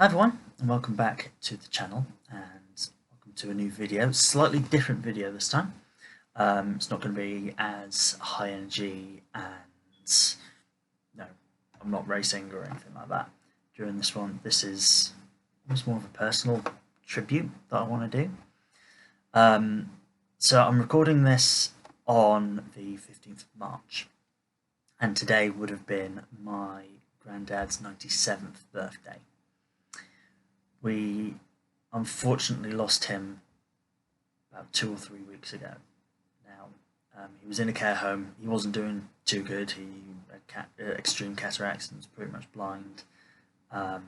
Hi everyone, and welcome back to the channel, and welcome to a new video. Slightly different video this time. It's not going to be as high energy, and no, I'm not racing or anything like that during this one. This is almost more of a personal tribute that I want to do. So I'm recording this on the 15th of March, and today would have been my granddad's 97th birthday. We unfortunately lost him about 2 or 3 weeks ago. Now, he was in a care home. He wasn't doing too good. He had extreme cataracts and was pretty much blind. Was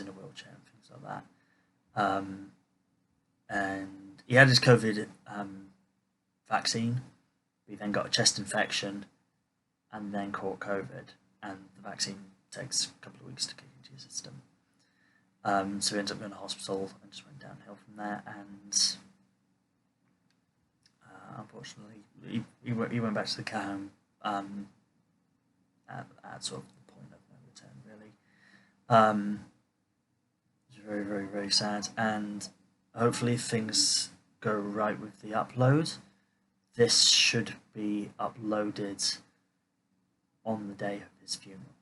in a wheelchair and things like that. And he had his COVID vaccine. He then got a chest infection and then caught COVID. And the vaccine takes a couple of weeks to kick into your system. So he ended up going to hospital and just went downhill from there. And unfortunately, he went back to the care home at sort of the point of no return, really. It's very, very, very sad. And hopefully, if things go right with the upload, this should be uploaded on the day of his funeral,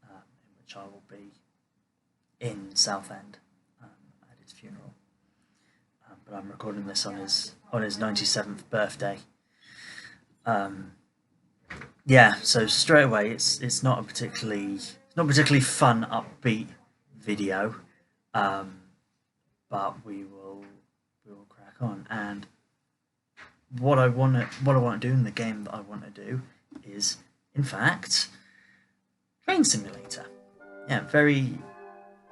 in which I will be in Southend at his funeral. But I'm recording this on his 97th birthday. So straight away, it's not a particularly fun, upbeat video, but we will crack on. And what I want to do in the game that I want to do is, in fact, Train Simulator. Yeah, very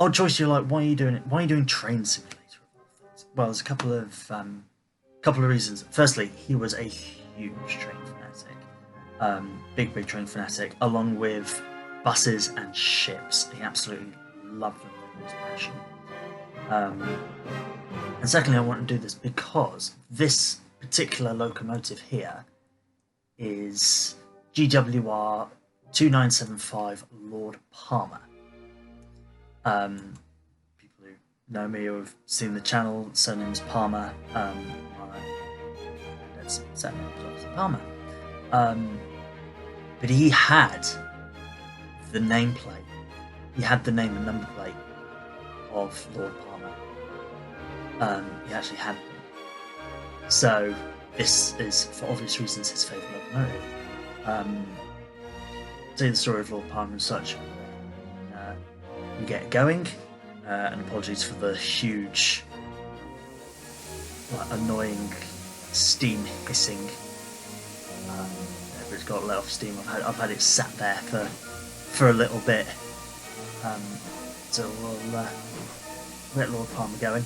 odd choice. You're like, why are you doing it? Why are you doing Train Simulator of all things? Well, there's a couple of reasons. Firstly, he was a huge train fanatic, big train fanatic, along with buses and ships. He absolutely loved them with his passion. And secondly, I want to do this because this particular locomotive here is GWR 2975 Lord Palmer. People who know me or have seen the channel, surname's Palmer. My dad's surname was Palmer. But he had the nameplate. He had the name and number plate of Lord Palmer. He actually had them. So this is, for obvious reasons, his favourite locomotive. Tell you the story of Lord Palmer and such. We get going, and apologies for the huge, annoying steam hissing. It's got to let off steam. I've had it sat there for a little bit. So we'll let Lord Palmer going.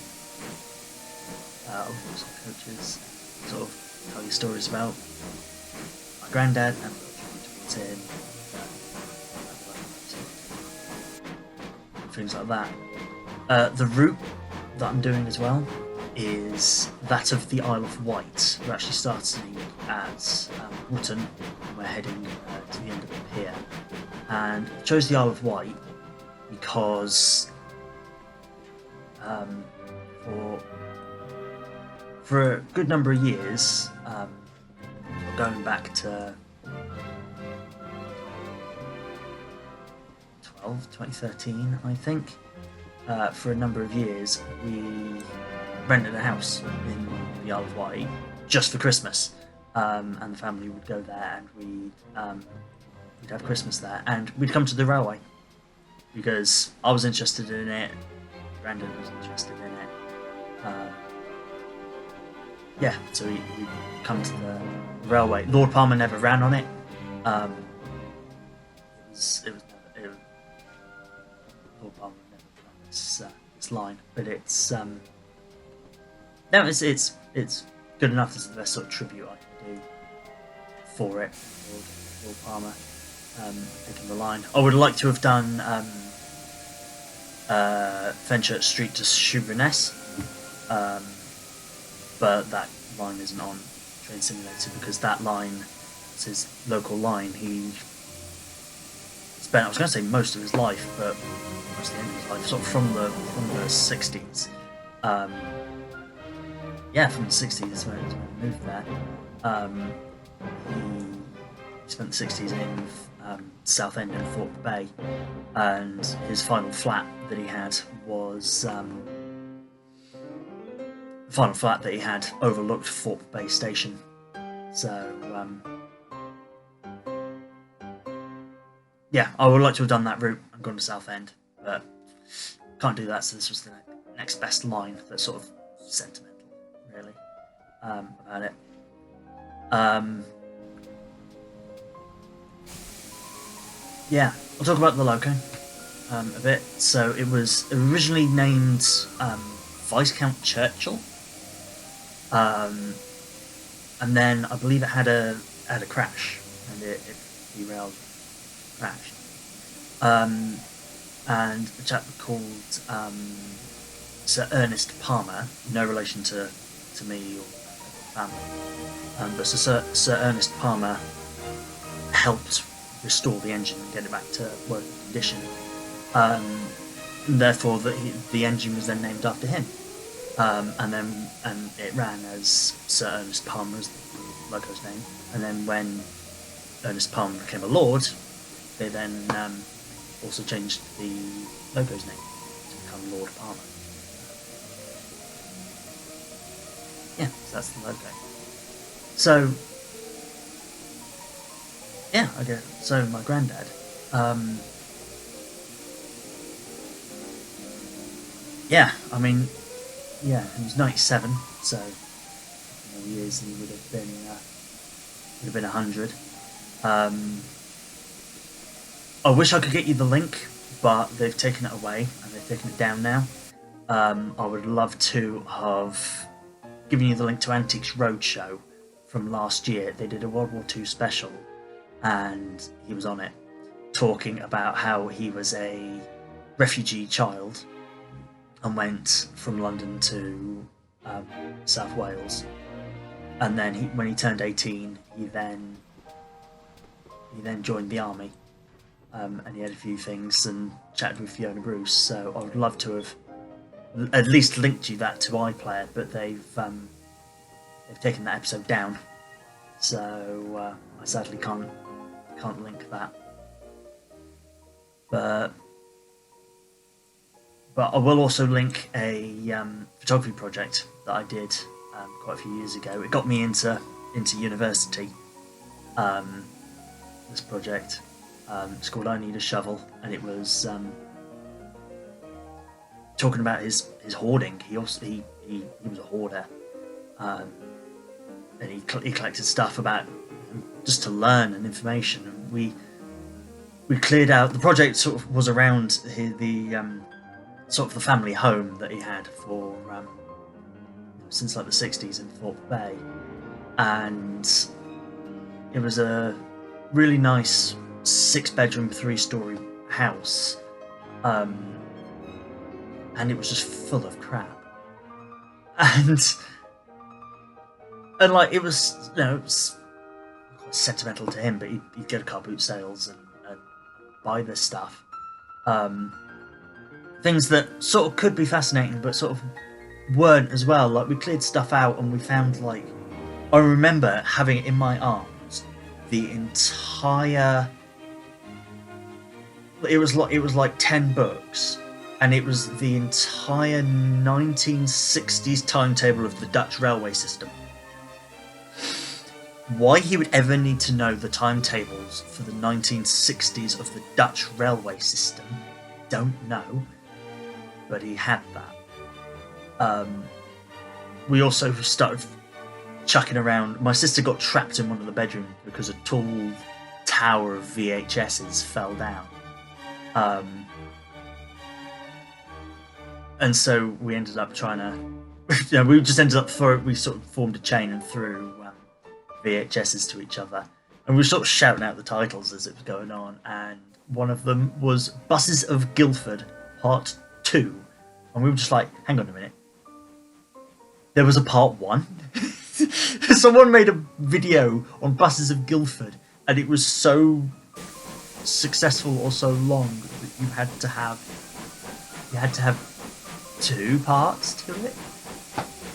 Also coaches sort of tell you stories about my granddad and towards him. Things like that. The route that I'm doing as well is that of the Isle of Wight. We're actually starting at Wootton, and we're heading to the end of the pier. And I chose the Isle of Wight because for a good number of years, going back to 2013, I think. For a number of years, we rented a house in the Isle of Wight just for Christmas, and the family would go there, and we'd have Christmas there, and we'd come to the railway because I was interested in it, Brandon was interested in it. So we'd come to the railway. Lord Palmer never ran on it. Lord Palmer never ran this line, but it's good enough. This is the best sort of tribute I can do for it. Lord Palmer picking the line. I would like to have done Fenchurch Street to Shoeburyness, but that line isn't on Train Simulator because that line is his local line. spent, I was going to say most of his life, but most of the end of his life, sort of from the 60s. Yeah, from the 60s is when he moved there. He spent the 60s in Southend and Thorpe Bay, and his final flat that he had was the final flat that he had overlooked Thorpe Bay Station. So yeah, I would like to have done that route and gone to Southend, but can't do that. So this was the next best line that's sort of sentimental, really, about it. Yeah, I'll talk about the loco a bit. So it was originally named Viscount Churchill, and then I believe it had a crash, and it derailed, crashed. And a chap called Sir Ernest Palmer, no relation to me or family, but Sir Ernest Palmer helped restore the engine and get it back to working condition. Therefore, the engine was then named after him, and it ran as Sir Ernest Palmer as the loco's name. And then when Ernest Palmer became a lord, they then also changed the loco's name to become Lord Palmer. Yeah, so that's the logo. So yeah, I guess so. My granddad, yeah, I mean, yeah, he was 97, so more years, and he would have been 100. I wish I could get you the link, but they've taken it away and they've taken it down now. I would love to have given you the link to Antiques Roadshow from last year. They did a World War II special, and he was on it, talking about how he was a refugee child and went from London to South Wales, and then when he turned 18, he then joined the army, and he had a few things and chatted with Fiona Bruce. So I would love to have at least linked you that to iPlayer, but they've taken that episode down, so I sadly can't link that. But I will also link a photography project that I did quite a few years ago. It got me into university. This project, it's called I Need a Shovel, and it was talking about his hoarding. He was a hoarder, and he collected stuff about just to learn and information. And we cleared out the project. Sort of was around the sort of the family home that he had for since like the 60s in Thorpe Bay, and it was a really nice 6-bedroom 3-story house, and it was just full of crap, and like it was, it was quite sentimental to him, but he'd go to car boot sales and buy this stuff, things that sort of could be fascinating but sort of weren't as well. Like, we cleared stuff out and we found, like, I remember having in my arms the entire, it was like 10 books, and it was the entire 1960s timetable of the Dutch railway system. Why he would ever need to know the timetables for the 1960s of the Dutch railway system, don't know, but he had that. We also started chucking around. My sister got trapped in one of the bedrooms because a tall tower of VHSs fell down. And so we ended up trying to, we just ended up we sort of formed a chain and threw VHSs to each other, and we were sort of shouting out the titles as it was going on, and one of them was Buses of Guildford Part 2, and we were just like, hang on a minute, there was a Part 1? Someone made a video on Buses of Guildford, and it was so successful or so long that you had to have two parts to it.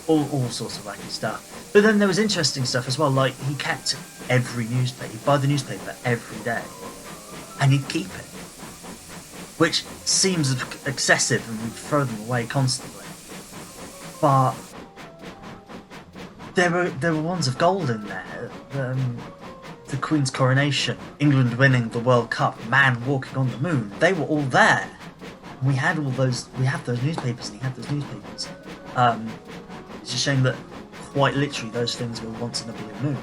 All sorts of wacky stuff. But then there was interesting stuff as well. Like he kept every newspaper. He'd buy the newspaper every day, and he'd keep it, which seems excessive, and we'd throw them away constantly. But there were ones of gold in there. The Queen's coronation, England winning the World Cup, man walking on the moon. They were all there. We had all those. We have those newspapers, and he had those newspapers. It's a shame that quite literally those things were once in a blue moon.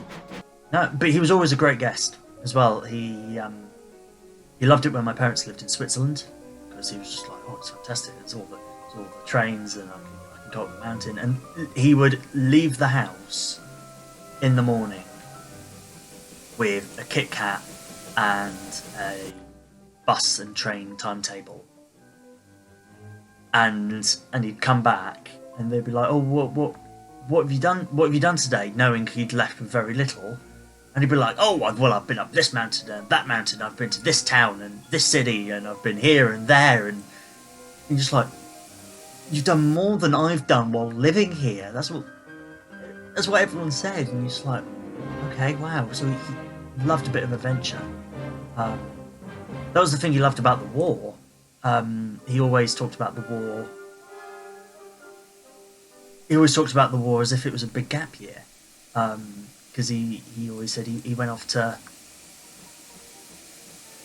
No, but he was always a great guest as well. He loved it when my parents lived in Switzerland, because he was just like, oh, it's fantastic. It's all the trains, and I can go up the mountain. And he would leave the house in the morning with a Kit Kat and a bus and train timetable, and he'd come back, and they'd be like, "Oh, what have you done? What have you done today?" Knowing he'd left with very little, and he'd be like, "Oh, well, I've been up this mountain and that mountain. I've been to this town and this city, and I've been here and there." And you're just like, "You've done more than I've done while living here." That's what everyone said, and you're just like, "Okay, wow." So he loved a bit of adventure. That was the thing he loved about the war. He always talked about the war. He always talked about the war as if it was a big gap year, because he always said he went off to.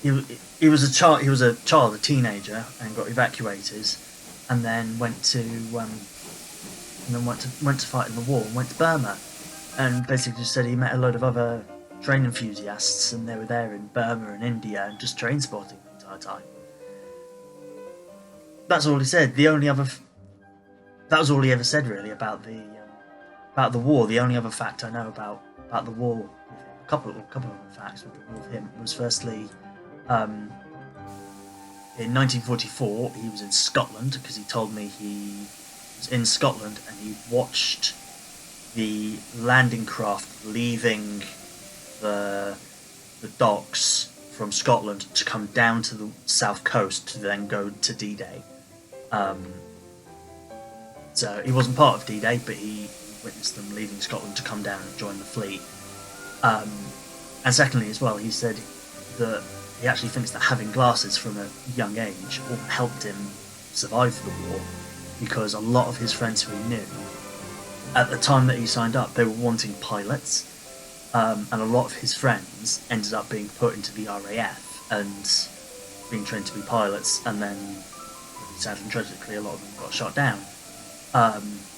He was a child, a teenager, and got evacuated, and then went to fight in the war, and went to Burma, and basically just said he met a load of other train enthusiasts, and they were there in Burma and India, and just train spotting the entire time. That's all he said. That was all he ever said, really, about the war. The only other fact I know about the war, a couple of other facts with him, was firstly, in 1944 he was in Scotland, because he told me he was in Scotland and he watched the landing craft leaving the docks from Scotland to come down to the south coast to then go to D-Day. So he wasn't part of D-Day, but he witnessed them leaving Scotland to come down and join the fleet. And secondly, as well, he said that he actually thinks that having glasses from a young age helped him survive the war, because a lot of his friends who he knew, at the time that he signed up, they were wanting pilots, and a lot of his friends ended up being put into the RAF and being trained to be pilots, and then, sadly and tragically, a lot of them got shot down.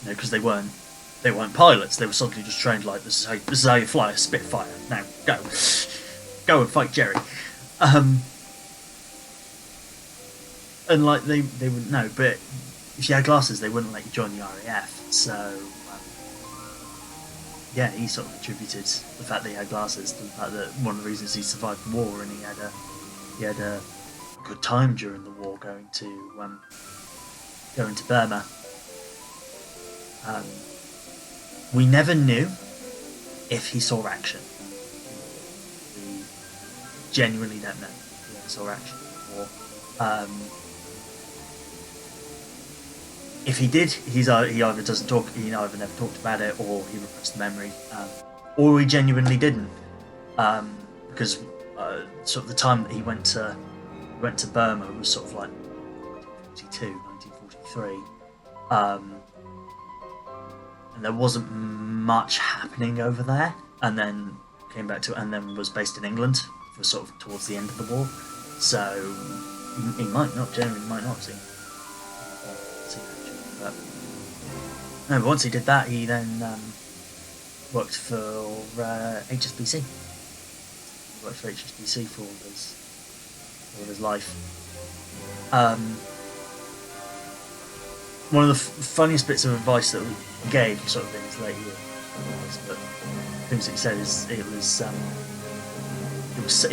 Because they weren't pilots. They were suddenly just trained like, this is how you fly a Spitfire. Now go and fight Jerry. And like they wouldn't know, but if you had glasses, they wouldn't let you join the RAF. So yeah, he sort of attributed the fact that he had glasses to the fact that one of the reasons he survived the war, and he had a good time during the war going to Burma. We never knew if he saw action. We genuinely don't know if he ever saw action. Or if he did, he either doesn't talk. He either never talked about it, or he repressed the memory, or he genuinely didn't. Because sort of the time that he went to Burma was sort of like 1943. And there wasn't much happening over there, and then came back to it, and then was based in England for sort of towards the end of the war. So he might not see action, but no. But once he did that, he then worked for HSBC. He worked for HSBC for all of his life. One of the funniest bits of advice that he gave, sort of in his late years, but things that he said is it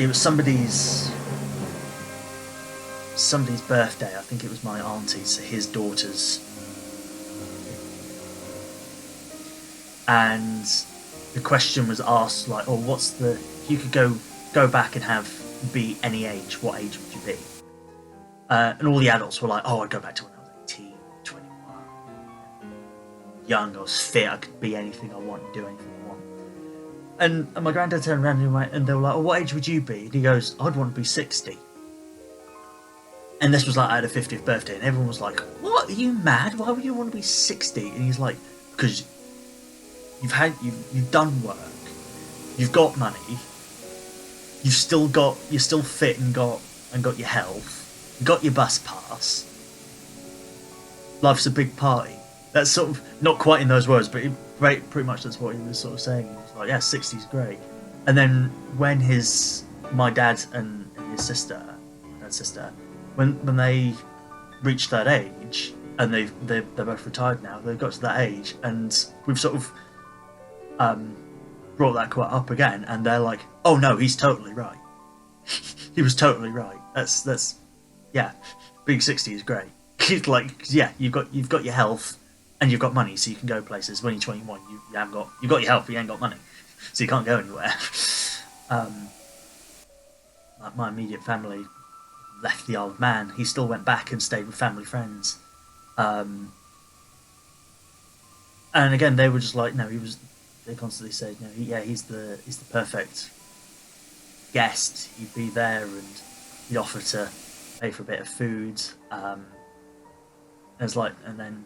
was somebody's birthday. I think it was my auntie's, his daughter's, and the question was asked like, "Oh, if you could go back and have be any age, what age would you be? And all the adults were like, oh, I'd go back to when I was 18, 21. Young, I was fit, I could be anything I want, do anything I want. And my granddad turned around and they were like, oh, what age would you be? And he goes, I'd want to be 60. And this was like at a 50th birthday, and everyone was like, what, are you mad? Why would you want to be 60? And he's like, because you've done work, you've got money, you're still fit and got your health, you got your bus pass. Life's a big party. That's sort of not quite in those words, but pretty much that's what he was sort of saying. He was like, yeah, 60's great. And then when my dad and his sister, when they reached that age, and they're both retired now, they've got to that age, and we've sort of brought that quite up again, and they're like, oh no, he's totally right. He was totally right. That's yeah, being 60 is great. Like, yeah, you've got your health and you've got money, so you can go places. When you're 21, you've got your health, but you ain't got money, so you can't go anywhere. Like my immediate family left the Isle of Man. He still went back and stayed with family friends. And again, they were just like, no, they constantly said, no, he's the perfect guest. He'd be there and he'd offer to pay for a bit of food. It's like, and then,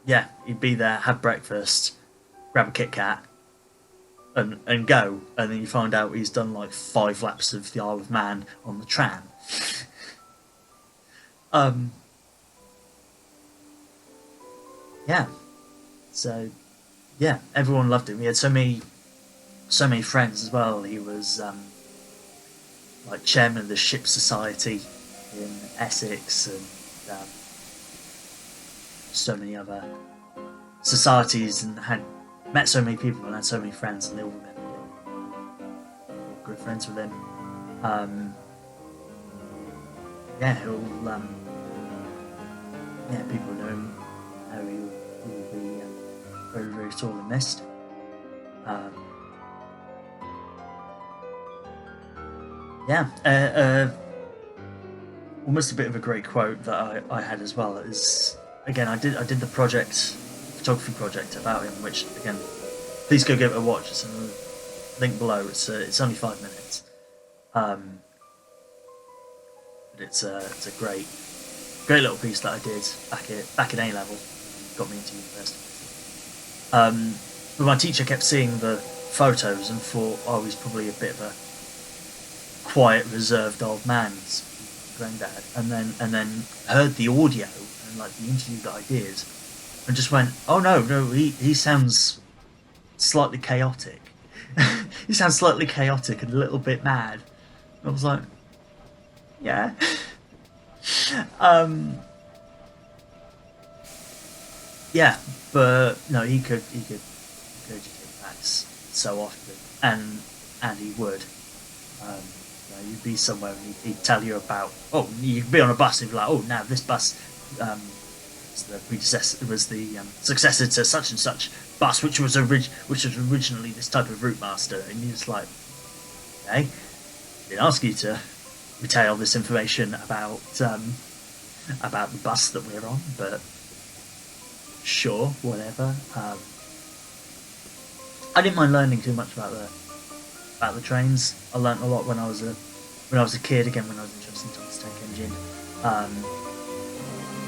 yeah, he'd be there, have breakfast, grab a Kit Kat, and go. And then you find out he's done like 5 laps of the Isle of Man on the tram. Yeah. So, yeah, everyone loved him. He had so many friends as well. He was like chairman of the Ship Society in Essex, and so many other societies, and had met so many people and had so many friends, and they all remembered him. All good friends with him. People know him. How he will be very, very sorely missed. Almost a bit of a great quote that I had as well is, again, I did the photography project about him, which, again, please go give it a watch. It's in the link below. It's only 5 minutes, but it's a great little piece that I did back at A level. Got me into university. But my teacher kept seeing the photos and thought I was probably a bit of a quiet, reserved old man, granddad, and then heard the audio and like the interview that I did, and just went, oh no, he sounds slightly chaotic. He sounds slightly chaotic and a little bit mad. And I was like, yeah. Yeah, but no, he could educate facts so often, and he would. You'd be somewhere and he'd tell you about. Oh, you'd be on a bus and he'd be like, oh, now this bus was the successor to such and such bus, which was originally this type of route master, and you're just like, okay, I didn't ask you to retail this information about the bus that we're on, but sure, whatever. I didn't mind learning too much about the trains. I learnt a lot when I was a kid. Again, when I was interested in Thomas Tank Engine.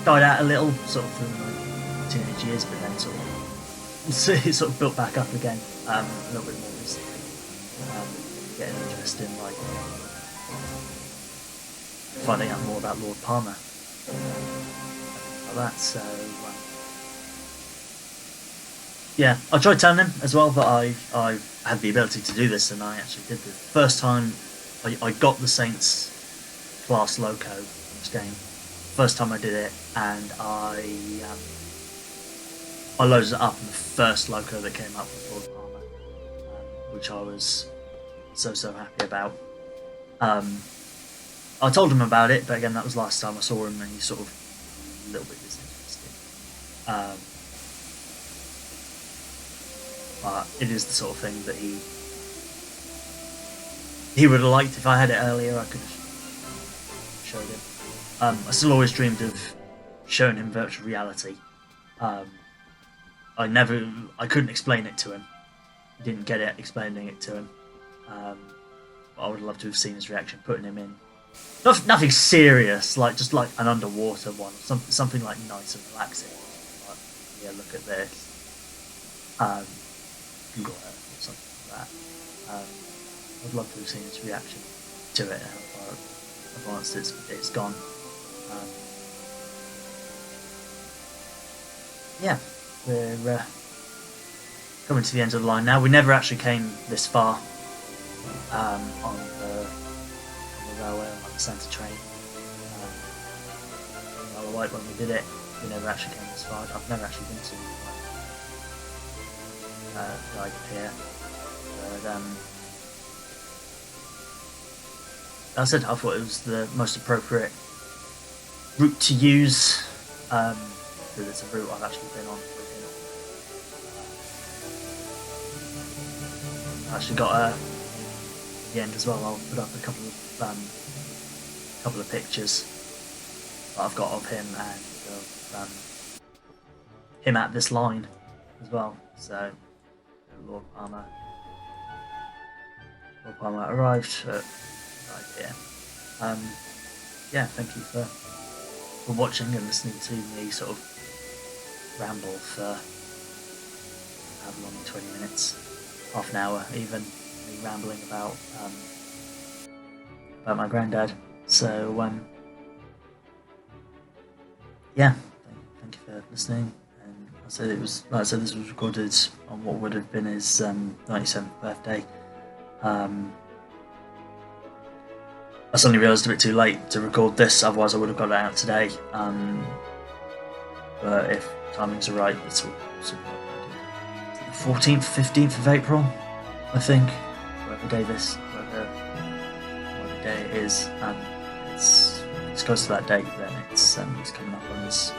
Died out a little, sort of through my teenage years, but then it sort of built back up again a little bit more recently. Getting interested in like finding out more about Lord Palmer. Like that. So yeah, I tried telling him as well that I had the ability to do this, and I actually did this. First time I got the Saints class loco this game. First time I did it, and I loaded it up, and the first loco that came up was Lord Palmer, which I was so happy about. I told him about it, but again, that was last time I saw him, and he sort of a little bit disinterested. But it is the sort of thing that he would have liked if I had it earlier. I could have showed him. I still always dreamed of showing him virtual reality. I couldn't explain it to him. He didn't get it explaining it to him. But I would love to have seen his reaction, putting him in. Nothing serious, just like an underwater one, something like nice and relaxing. Like, yeah, look at this. Google Earth or something like that. I'd love to have seen his reaction to it, how far advanced it's gone. Yeah, we're coming to the end of the line now. We never actually came this far on the railway, on the centre train. Isle of Wight, when we did it, we never actually came this far. I've never actually been to Ryde Pier, but I said I thought it was the most appropriate route to use, because it's a route I've actually been on with him. I actually got at the end as well. I'll put up a couple of pictures that I've got of him and of him at this line as well. So Lord Palmer arrived at right here. Yeah, thank you for watching and listening to me sort of ramble for however long, 20 minutes, half an hour even, me rambling about my granddad. So yeah, thank you for listening. And this was recorded on what would have been his 97th birthday. I suddenly realised a bit too late to record this, otherwise I would have got it out today. But if timings are right, this will the 14th, 15th of April, I think. Whatever day it is, it's close to that date. Then it's coming up on his